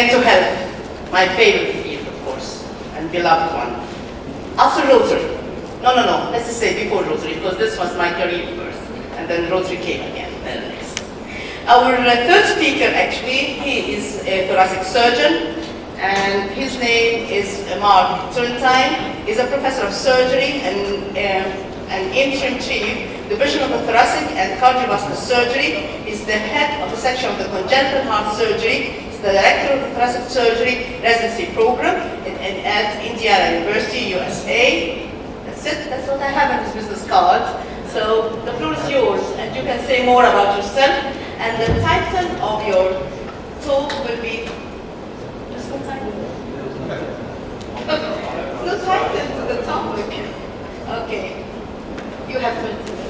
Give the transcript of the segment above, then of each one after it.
and to health, my favorite field, of course, and beloved one. After Rotary, no, let's just say before Rotary, because this was my career first, and then Rotary came again. Next. Our third speaker, actually, he is a thoracic surgeon, and his name is Mark Turntine. He's a professor of surgery and an interim chief, Division of the Thoracic and Cardiovascular Surgery. He's the head of the section of the congenital heart surgery. He's the director of the thoracic surgery residency program at Indiana University, USA. That's it. That's what I have on his business card. So the floor is yours, and you can say more about yourself. And the title of your talk will be. Just no title. No title to the topic. Okay. You have 20 minutes.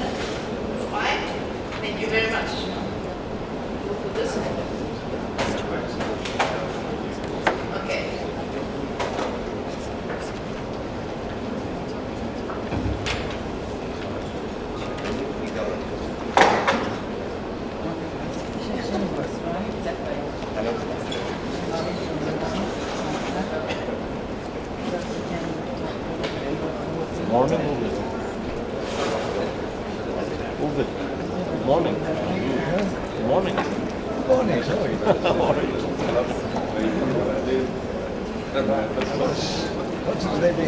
Fine. Thank you very much. Go for this one. Okay. Morning. Morning. Morning. Morning. What is ready?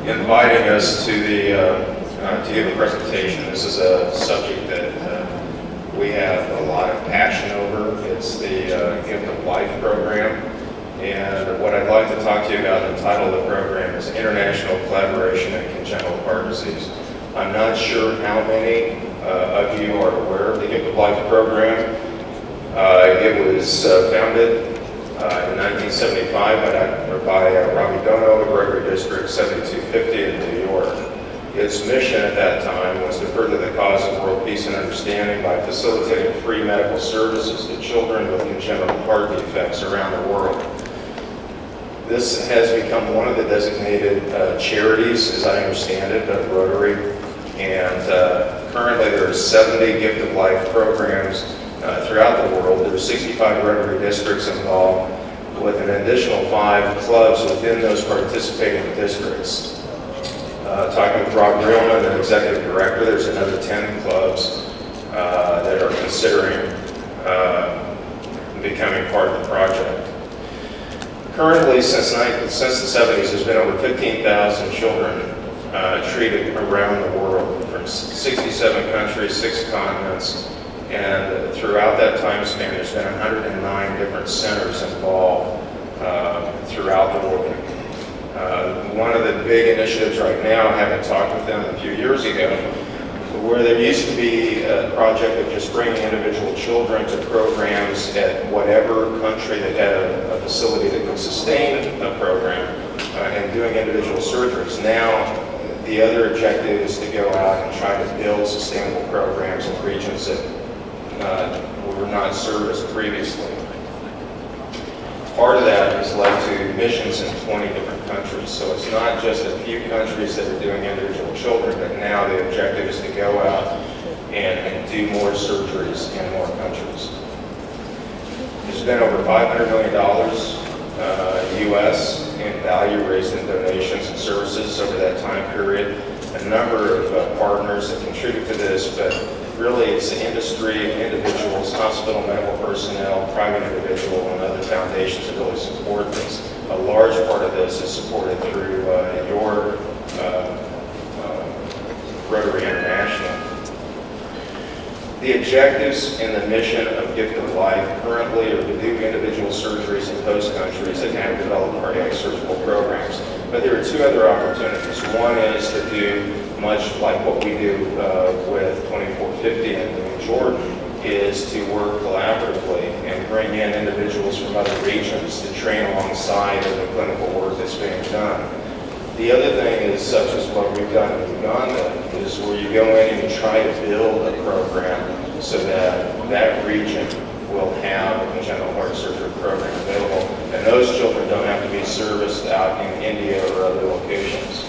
Inviting us to give a presentation. This is a subject that we have a lot of passion over. It's the Gift of Life program, and what I'd like to talk to you about, the title of the program is International Collaboration in Congenital Heart Disease. I'm not sure how many of you are aware of the Gift of Life program. It was founded in 1975 by Robbie Dono, the Rotary District 7250 in New York. Its mission at that time was to further the cause of world peace and understanding by facilitating free medical services to children with congenital heart defects around the world. This has become one of the designated charities, as I understand it, of Rotary, and currently there are 70 Gift of Life programs throughout the world. There are 65 Rotary districts involved, with an additional 5 clubs within those participating districts. Talking with Rob Reelman, the executive director, there's another 10 clubs that are considering becoming part of the project. Currently, since the 70s, there's been over 15,000 children treated around the world from 67 countries, 6 continents, and throughout that time span, there's been 109 different centers involved throughout the world. One of the big initiatives right now, having talked with them a few years ago, where there used to be a project of just bringing individual children to programs at whatever country that had a facility that could sustain a program and doing individual surgeries. Now, the other objective is to go out and try to build sustainable programs in regions that were not serviced previously. Part of that has led to missions in 20 different countries. So it's not just a few countries that are doing individual children, but now the objective is to go out and do more surgeries in more countries. There's been over $500 million U.S. in value raised in donations and services over that time period. A number of partners that contribute to this, but really it's the industry, individuals, hospital, medical personnel, private individual, and other foundations that really support this. A large part of this is supported through your Rotary International. The objectives and the mission of Gift of Life currently are to do individual surgeries in host countries that have developed cardiac surgical programs. But there are two other opportunities. One is to do much like what we do with 2450 in New Jordan, is to work collaboratively and bring in individuals from other regions to train alongside of the clinical work that's being done. The other thing is, such as what we've done in Uganda, is where you go in and you try to build a program so that that region will have a congenital heart surgery program available, and those children don't have to be serviced out in India or other locations.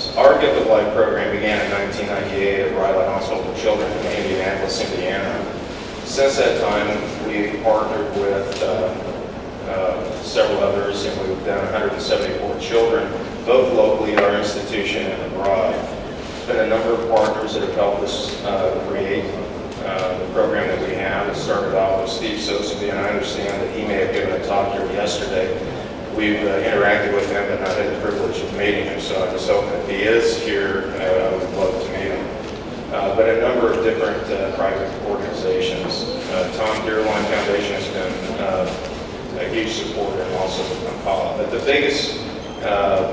So our Gift of Life program began in 1998 at Ryland Hospital for Children in Indianapolis, Indiana. Since that time, we partnered with several others, and we've done 174 children, both locally at our institution and abroad. There's been a number of partners that have helped us create the program that we have. It started off with Steve Sosebee, and I understand that he may have given a talk here yesterday. We've interacted with him, but not had the privilege of meeting him, so I just hope if he is here, I would love to meet him. But a number of different private organizations. Tom Dearline Foundation has been a huge supporter, and also with Kampala. But the biggest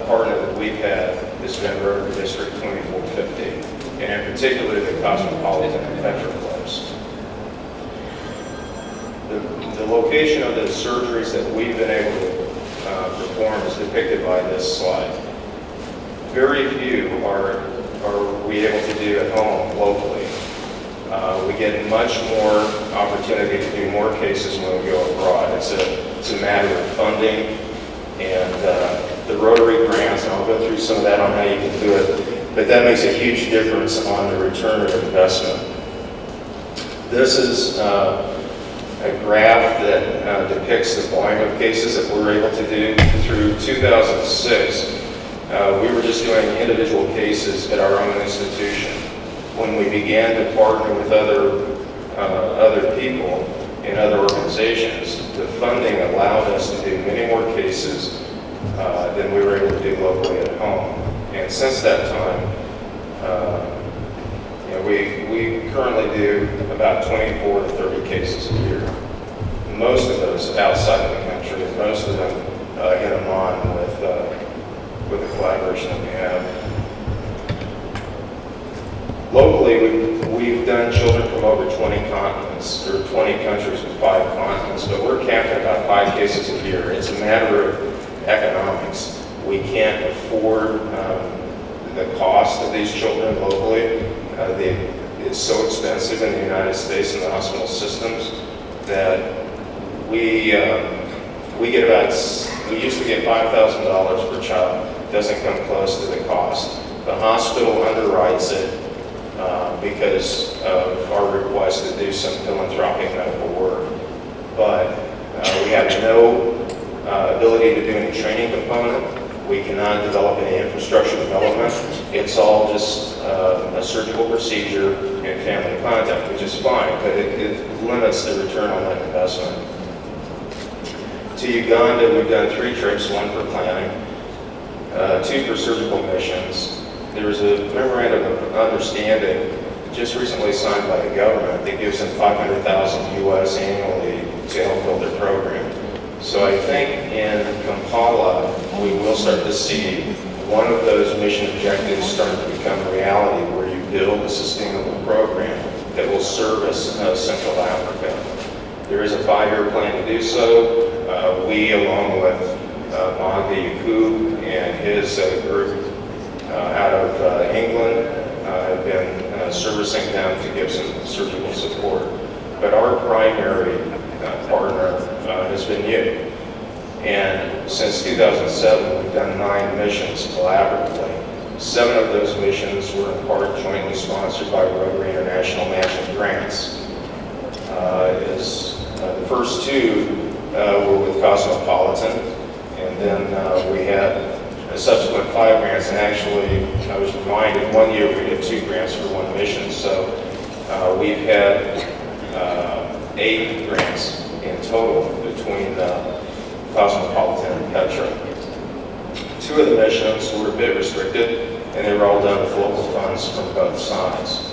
partner that we've had has been Rotary District 2450, and in particular the Cosmopolitan and Petra Clubs. The location of the surgeries that we've been able to perform is depicted by this slide. Very few are we able to do at home locally. We get much more opportunity to do more cases when we go abroad. It's a matter of funding and the Rotary grants, and I'll go through some of that on how you can do it, but that makes a huge difference on the return of investment. This is a graph that depicts the volume of cases that we're able to do. Through 2006, we were just doing individual cases at our own institution. When we began to partner with other people in other organizations, the funding allowed us to do many more cases than we were able to do locally at home. And since that time, we currently do about 24 to 30 cases a year. Most of those outside of the country, and most of them in Amman with the collaboration that we have. Locally, we've done children from over 20 continents, or 20 countries with 5 continents, but we're capped at about 5 cases a year. It's a matter of economics. We can't afford the cost of these children locally. It's so expensive in the United States and the hospital systems that we used to get $5,000 per child. It doesn't come close to the cost. The hospital underwrites it because of our request to do some philanthropic medical work. But we have no ability to do any training component. We cannot develop any infrastructure development. It's all just a surgical procedure and family contact, which is fine, but it limits the return on that investment. To Uganda, we've done 3 trips, 1 for planning, 2 for surgical missions. There was a memorandum of understanding just recently signed by the government that gives them $500,000 US annually to help build their program. So I think in Kampala, we will start to see one of those mission objectives start to become a reality, where you build a sustainable program that will service Central Africa. There is a 5-year plan to do so. We, along with Magdi Yakub and his group out of England, have been servicing them to give some surgical support. But our primary partner has been you. And since 2007, we've done 9 missions collaboratively. 7 of those missions were in part jointly sponsored by Rotary International matching grants. The first 2 were with Cosmopolitan, and then we had a subsequent 5 grants, and actually I was reminded one year we did 2 grants for 1 mission, so we've had 8 grants in total between Cosmopolitan and Petra. 2 of the missions were a bit restricted, and they were all done with local funds from both sides.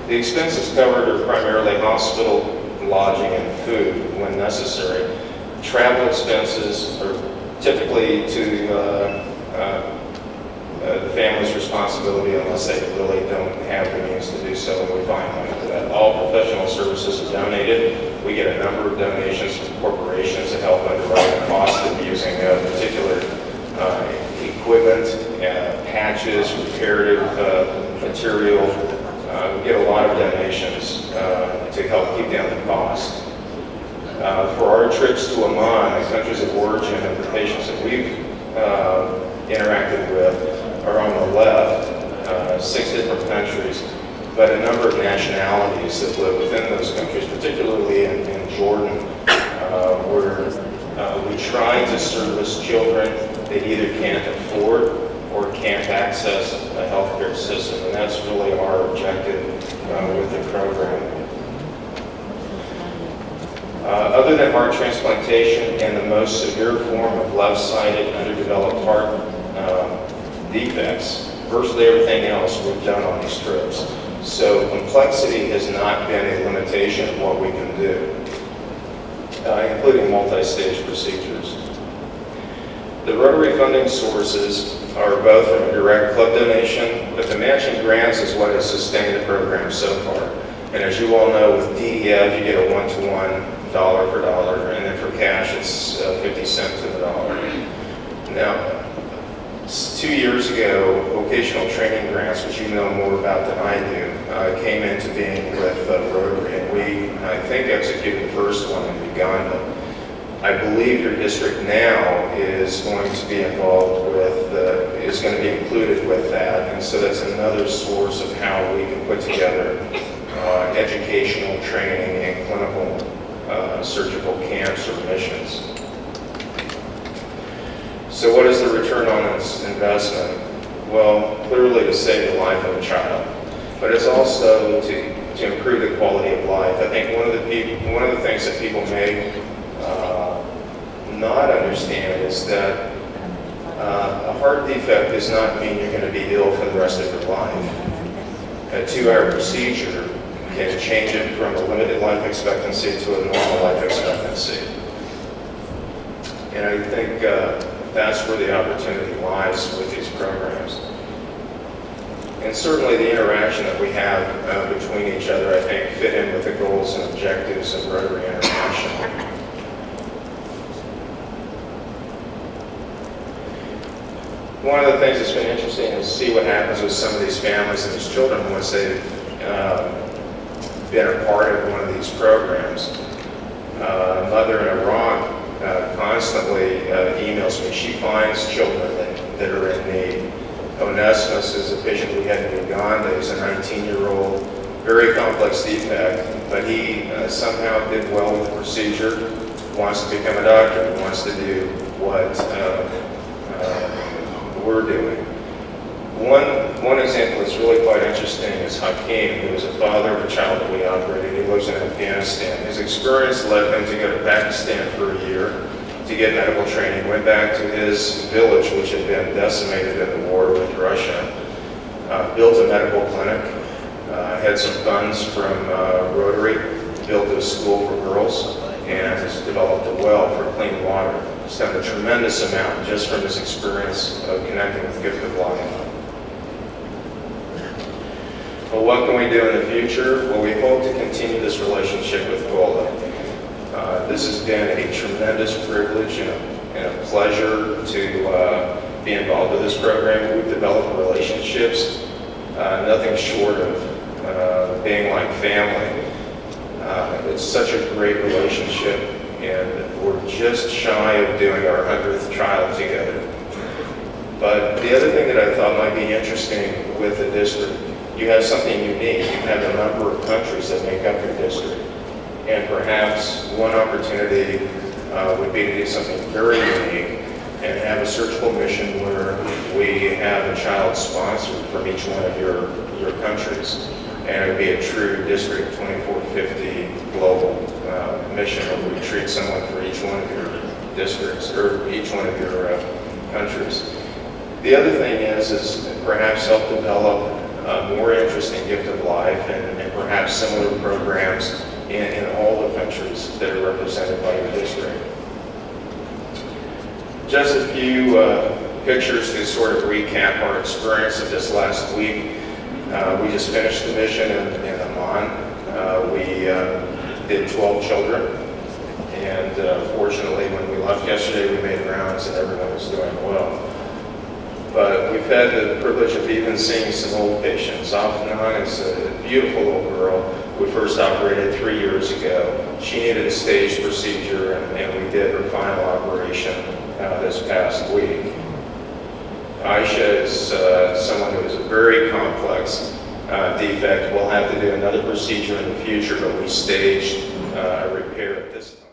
The expenses covered are primarily hospital, lodging, and food when necessary. Travel expenses are typically to the family's responsibility unless they really don't have the means to do so, and we find money for that. All professional services are donated. We get a number of donations from corporations to help underwrite the cost of using particular equipment, patches, reparative material. We get a lot of donations to help keep down the cost. For our trips to Amman, the countries of origin of the patients that we've interacted with are on the left, 6 different countries, but a number of nationalities that live within those countries, particularly in Jordan, where we try to service children that either can't afford or can't access a healthcare system, and that's really our objective with the program. Other than heart transplantation and the most severe form of left-sided underdeveloped heart defects, virtually everything else we've done on these trips. So complexity has not been a limitation of what we can do, including multi-stage procedures. The Rotary funding sources are both from a direct club donation, but the matching grants is what has sustained the program so far. And as you all know, with DEF, you get a 1-to-1, dollar for dollar, and then for cash, it's 50 cents to the dollar. Now, 2 years ago, vocational training grants, which you know more about than I do, came into being with Rotary, and we, I think, executed the first one in Uganda. I believe your district now is going to be involved with, is going to be included with that, and so that's another source of how we can put together educational training and clinical surgical camps or missions. So what is the return on this investment? Well, clearly to save the life of a child, but it's also to improve the quality of life. I think one of the things that people may not understand is that a heart defect does not mean you're going to be ill for the rest of your life. A 2-hour procedure can change it from a limited life expectancy to a normal life expectancy. And I think that's where the opportunity lies with these programs. And certainly the interaction that we have between each other, I think, fit in with the goals and objectives of Rotary International. One of the things that's been interesting is to see what happens with some of these families and these children once they've been a part of one of these programs. A mother in Iraq constantly emails me. She finds children that are in need. Onesimus is a patient we had in Uganda. He's a 19-year-old, very complex defect, but he somehow did well with the procedure, wants to become a doctor, and wants to do what we're doing. One example that's really quite interesting is Hakeem, who is a father of a child that we operated. He lives in Afghanistan. His experience led him to go to Pakistan for a year to get medical training, went back to his village, which had been decimated in the war with Russia, built a medical clinic, had some funds from Rotary, built a school for girls, and has developed a well for clean water. He's done a tremendous amount just from his experience of connecting with Gift of Life. Well, what can we do in the future? Well, we hope to continue this relationship with GOLA. This has been a tremendous privilege and a pleasure to be involved with this program. We've developed relationships, nothing short of being like family. It's such a great relationship, and we're just shy of doing our 100th trial together. But the other thing that I thought might be interesting with the district, you have something unique. You have a number of countries that make up your district. And perhaps one opportunity would be to do something very unique and have a surgical mission where we have a child sponsored from each one of your countries. And it would be a true District 2450 global mission where we treat someone for each one of your districts or each one of your countries. The other thing is perhaps help develop more interest in gift of life and perhaps similar programs in all the countries that are represented by your district. Just a few pictures to sort of recap our experience of this last week. We just finished the mission in Amman. We did 12 children, and fortunately when we left yesterday we made rounds and everyone was doing well. But we've had the privilege of even seeing some old patients. Afnan is a beautiful little girl. We first operated 3 years ago. She needed a staged procedure, and we did her final operation this past week. Aisha is someone who has a very complex defect. We'll have to do another procedure in the future, but we staged a repair at this time.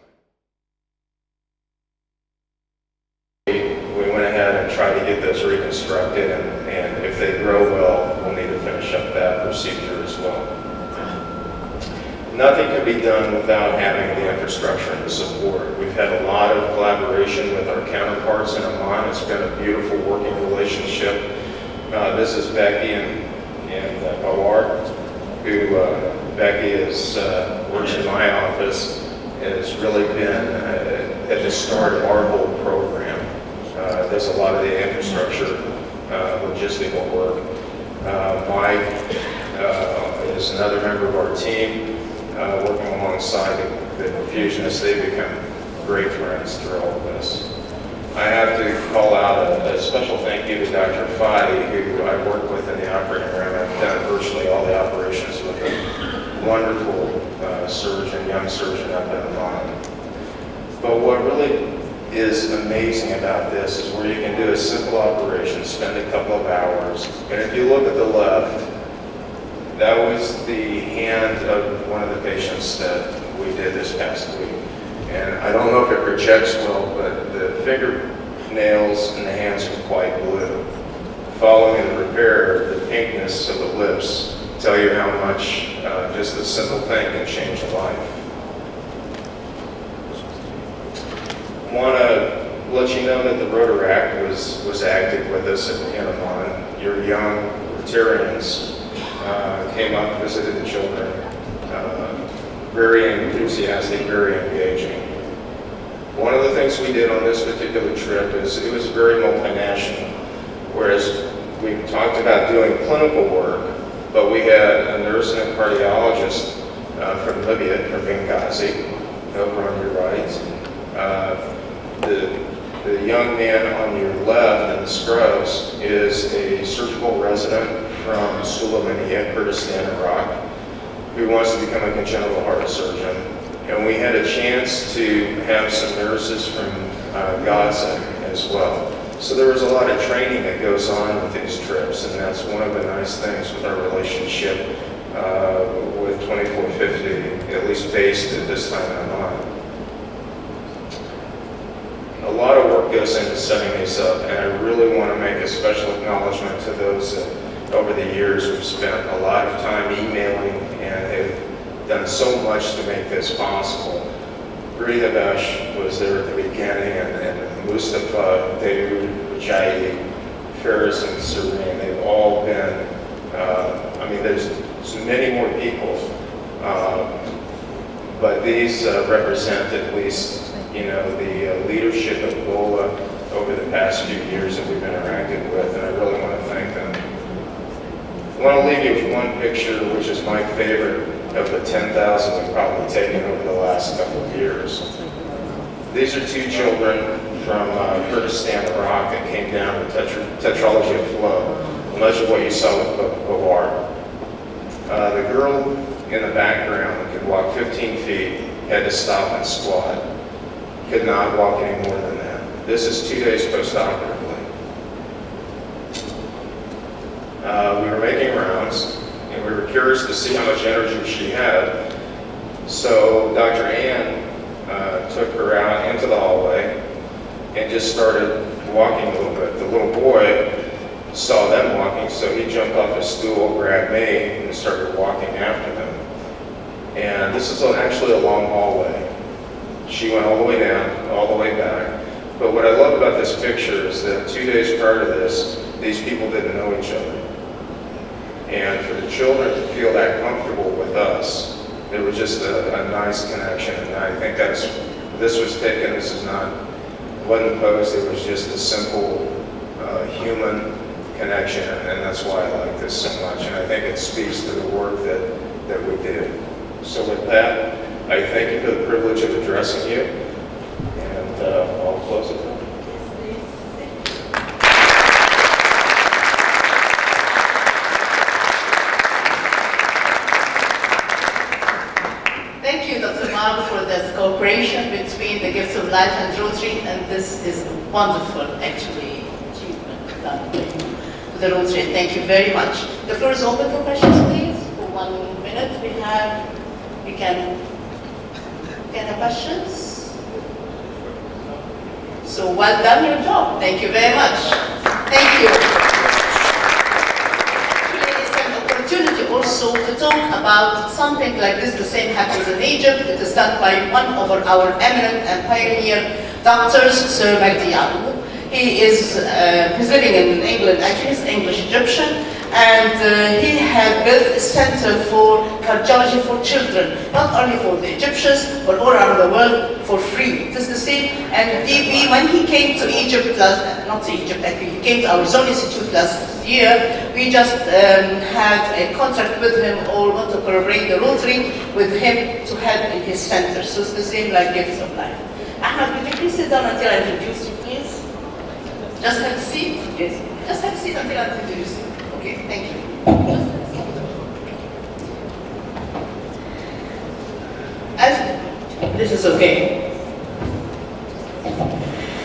We went ahead and tried to get those reconstructed, and if they grow well, we'll need to finish up that procedure as well. Nothing can be done without having the infrastructure and the support. We've had a lot of collaboration with our counterparts in Amman. It's been a beautiful working relationship. This is Becky and Bawar, who Becky works in my office, has really been at the start of our whole program. Does a lot of the infrastructure, logistical work. Mike is another member of our team. Working alongside the perfusionists, they've become great friends through all of this. I have to call out a special thank you to Dr. Fadi, who I work with in the operating room. I've done virtually all the operations with a wonderful surgeon, young surgeon up in Amman. But what really is amazing about this is where you can do a simple operation, spend a couple of hours, and if you look at the left, that was the hand of one of the patients that we did this past week. And I don't know if it projects well, but the fingernails and the hands are quite blue. Following the repair, the pinkness of the lips tell you how much just a simple thing can change a life. I want to let you know that the Rotary Act was active with us in Amman. Your young Rotarians came up, visited the children, very enthusiastic, very engaging. One of the things we did on this particular trip is it was very multinational, whereas we talked about doing clinical work, but we had a nurse and a cardiologist from Libya, from Benghazi, over on your right. The young man on your left in the scrubs is a surgical resident from Sulaymaniyah, Kurdistan, Iraq, who wants to become a congenital heart surgeon. And we had a chance to have some nurses from Gaza as well. So there was a lot of training that goes on with these trips, and that's one of the nice things with our relationship with 2450, at least based at this time in Amman. A lot of work goes into setting these up, and I really want to make a special acknowledgement to those that over the years we've spent a lot of time emailing and have done so much to make this possible. Ritavesh was there at the beginning, and Mustafa, Daoud, Rajayi, Ferris, and Serene. They've all been, there's many more people, but these represent at least the leadership of GOLA over the past few years that we've interacted with, and I really want to thank them. I want to leave you with one picture, which is my favorite of the 10,000 we've probably taken over the last couple of years. These are two children from Kurdistan, Iraq, that came down with tetralogy of flow, much of what you saw with Bawar. The girl in the background could walk 15 feet, had to stop and squat. Could not walk any more than that. This is 2 days post-operatively. We were making rounds, and we were curious to see how much energy she had. So Dr. Ann took her out into the hallway and just started walking a little bit. The little boy saw them walking, so he jumped off his stool, grabbed me, and started walking after them. And this is actually a long hallway. She went all the way down, all the way back. But what I love about this picture is that 2 days prior to this, these people didn't know each other. And for the children to feel that comfortable with us, there was just a nice connection. And I think this was taken, wasn't posed, it was just a simple human connection, and that's why I like this so much. And I think it speaks to the work that we did. So with that, I thank you for the privilege of addressing you, and I'll close it. Thank you, Dr. Mark, for this cooperation between the Gifts of Life and Rotary, and this is a wonderful, actually, achievement done by you, the Rotary. Thank you very much. The floor is open for questions, please. For 1 minute, we can have questions. So well done your job. Thank you very much. Thank you. It's an opportunity also to talk about something like this. The same happens in Egypt. It is done by one of our eminent and pioneer doctors, Sir Magdi Abu. He is he's living in England, actually. He's English-Egyptian. And he had built a center for cardiology for children, not only for the Egyptians, but all around the world for free. It is the same. And when he came to Egypt, not to Egypt actually, he came to our Zone Institute last year, we just had a contract with him, or want to collaborate the Rotary with him to help in his center. So it's the same like Gifts of Life. Ahmed, would you please sit down until I introduce you, please? Just have a seat? Yes. Just have a seat until I introduce you. Okay, thank you. This is okay.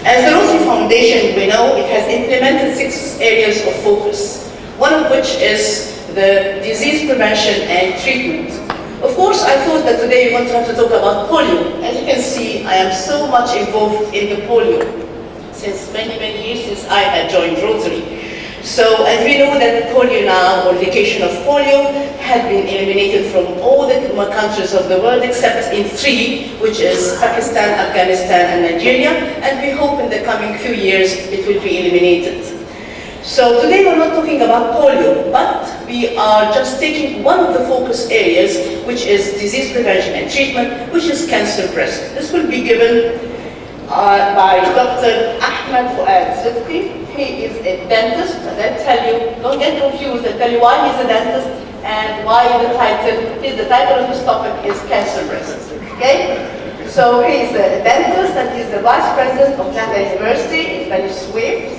As the Rotary Foundation, we know it has implemented 6 areas of focus, one of which is the disease prevention and treatment. Of course, I thought that today we want to have to talk about polio. As you can see, I am so much involved in the polio since many years since I had joined Rotary. So, as we know that polio now, or eradication of polio, had been eliminated from all the countries of the world except in 3, which is Pakistan, Afghanistan, and Nigeria, and we hope in the coming few years it will be eliminated. So today we're not talking about polio, but we are just taking one of the focus areas, which is disease prevention and treatment, which is cancer breast. This will be given by Dr. Ahmed Fuad Sidqi. He is a dentist, and I'll tell you, don't get confused, I'll tell you why he's a dentist and why the title of his topic is cancer breast, okay? So he's a dentist and he's the vice president of Plenary University in Bani Suef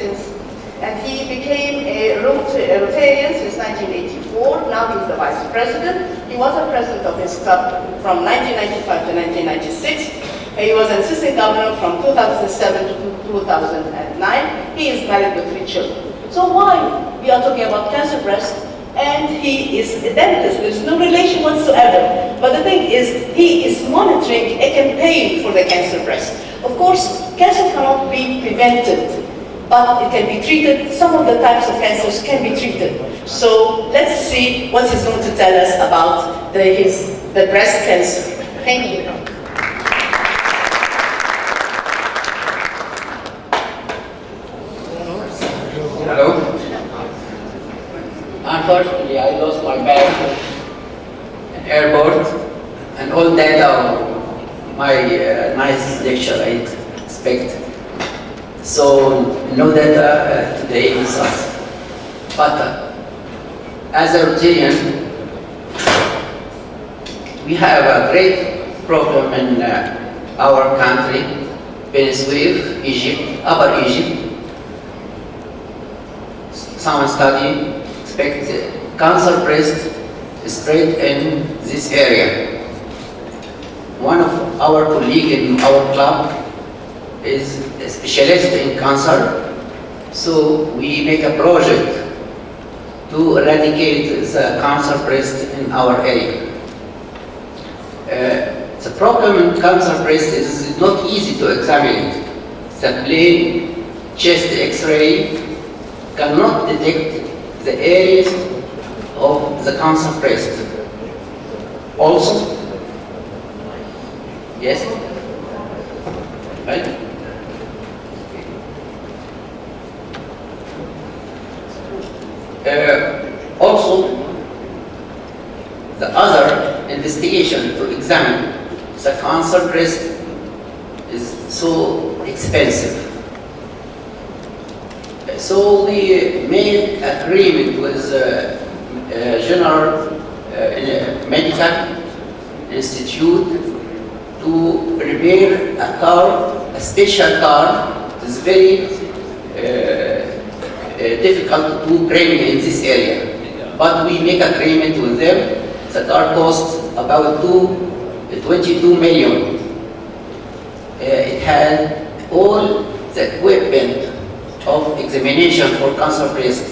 and he became a Rotarian since 1984. Now he's the vice president. He was a president of his club from 1995 to 1996. He was an assistant governor from 2007 to 2009. He is married with 3 children. So why we are talking about cancer breast and he is a dentist? There's no relation whatsoever. But the thing is, he is monitoring a campaign for the cancer breast. Of course, cancer cannot be prevented, but it can be treated. Some of the types of cancers can be treated. So let's see what he's going to tell us about the breast cancer. Thank you. Hello. Unfortunately, I lost my bag at airport and all data of my nice lecture I expect. So no data today is us. But as a Rotarian, we have a great problem in our country, Bani Suef, Egypt, Upper Egypt. Some study expect cancer breast spread in this area. One of our colleagues in our club is a specialist in cancer, so we make a project to eradicate the cancer breast in our area. The problem in cancer breast is not easy to examine it. The plain chest X-ray cannot detect the areas of the cancer breast. Also, yes, right? Also, the other investigation to examine the cancer breast is so expensive. So we made agreement with General Medical Institute to prepare a car, a special car. It is very difficult to bring in this area. But we make agreement with them. The car costs about 22 million. It had all the equipment of examination for cancer breast.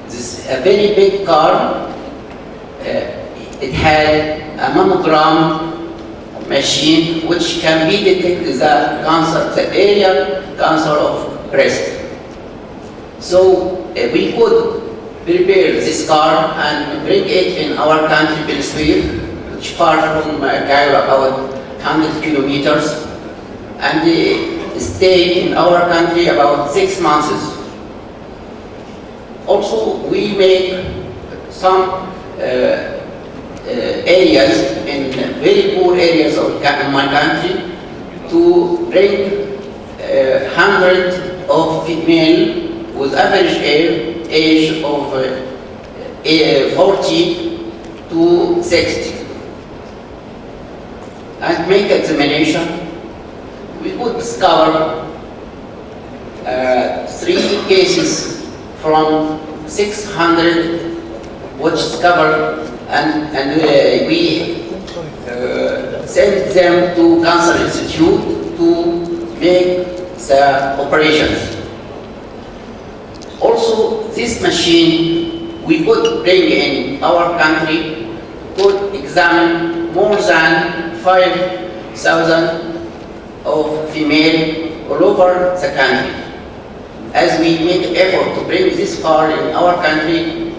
This is a very big car. It had a mammogram machine which can be detected the cancer, the area cancer of breast. So we could prepare this car and bring it in our country, Venezuela, which far from Cairo, about 100 kilometers, and stay in our country about 6 months. Also, we make some areas in very poor areas of my country to bring 100 of female with average age of 40 to 60 and make examination. We could discover 3 cases from 600 which discovered, and we sent them to Cancer Institute to make the operations. Also, this machine we could bring in our country, could examine more than 5,000 of female all over the country. As we make effort to bring this car in our country,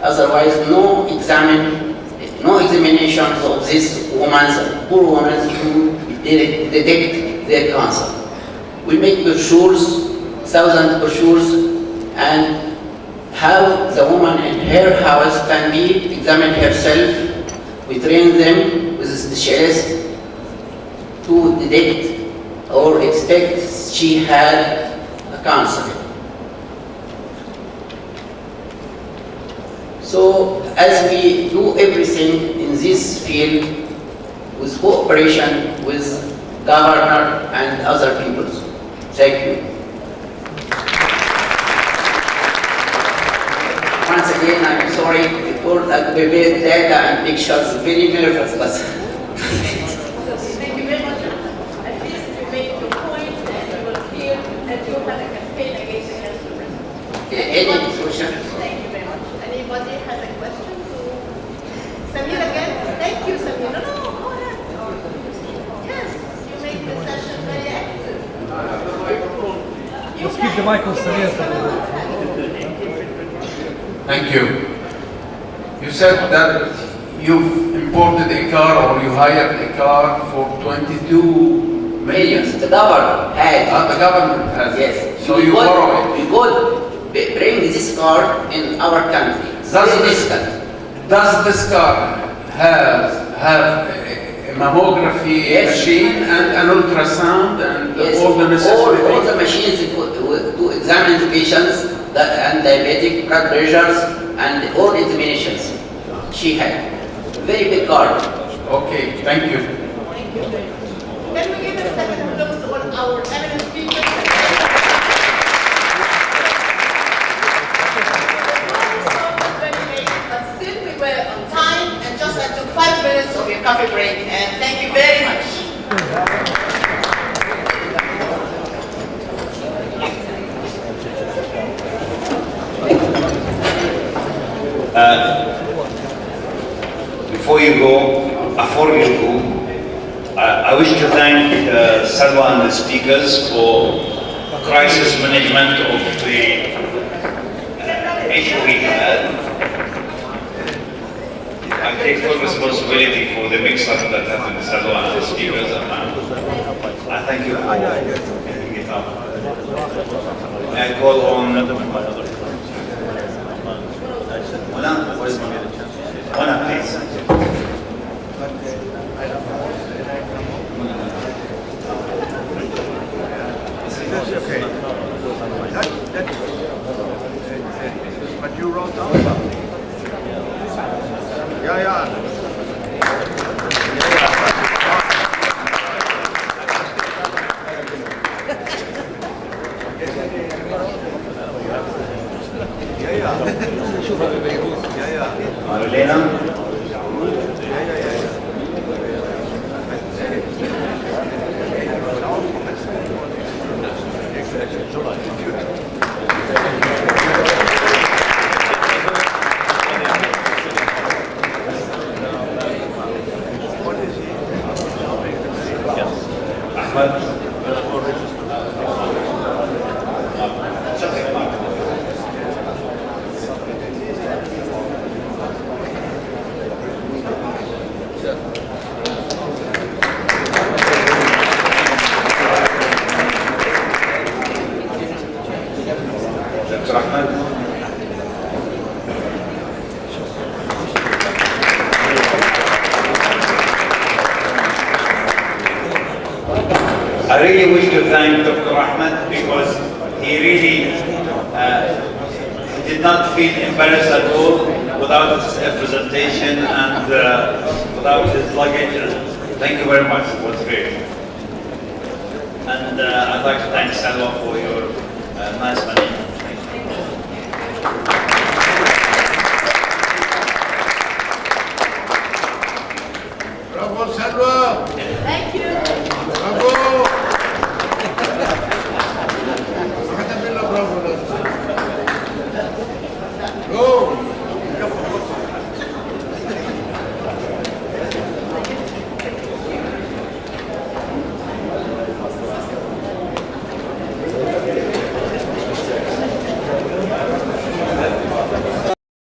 otherwise no examinations of these poor women to detect their cancer. We make brochures, 1,000 brochures, and how the woman in her house can be examined herself. We train them with a specialist to detect or expect she had a cancer. So as we do everything in this field with cooperation with governor and other people. Thank you. Once again, I'm sorry for that prepared data and pictures, very nervous, but Thank you very much. At least you made your point and you will feel that you had a campaign against cancer. any question? Thank you very much. Anybody has a question to Samir again? Thank you, Samir. No, go ahead. Yes, you make the session very active. Let's keep the mic on Samir. Thank you. You said that you've imported a car or you hired a car for 22 Millions. The government had. The government has. Yes. So you borrow it. We could bring this car in our country. Does this car have a mammography Yes. machine and an ultrasound and Yes. all the necessary all the things? machines to examine the patients and diabetic blood pressures and all examinations she had. Very big car. Okay, thank you. Thank you very much. Can we give a second applause to all our eminent speakers? Very late, but still we were on time, and just I took 5 minutes of your coffee break, and thank you very much. Before you go, affordable. I wish to thank Salwa and the speakers for crisis management of the issue we had. I take full responsibility for the mix-up that happened, Salwa and the speakers, and I thank you for picking it up. I call on Mona, please. That's okay. But you wrote down something. Yeah. Marlena. I really wish to thank Dr. Ahmed because he really did not feel embarrassed at all without his presentation and without his luggage. Thank you very much, it was great. And I'd like to thank Salwa for your nice management.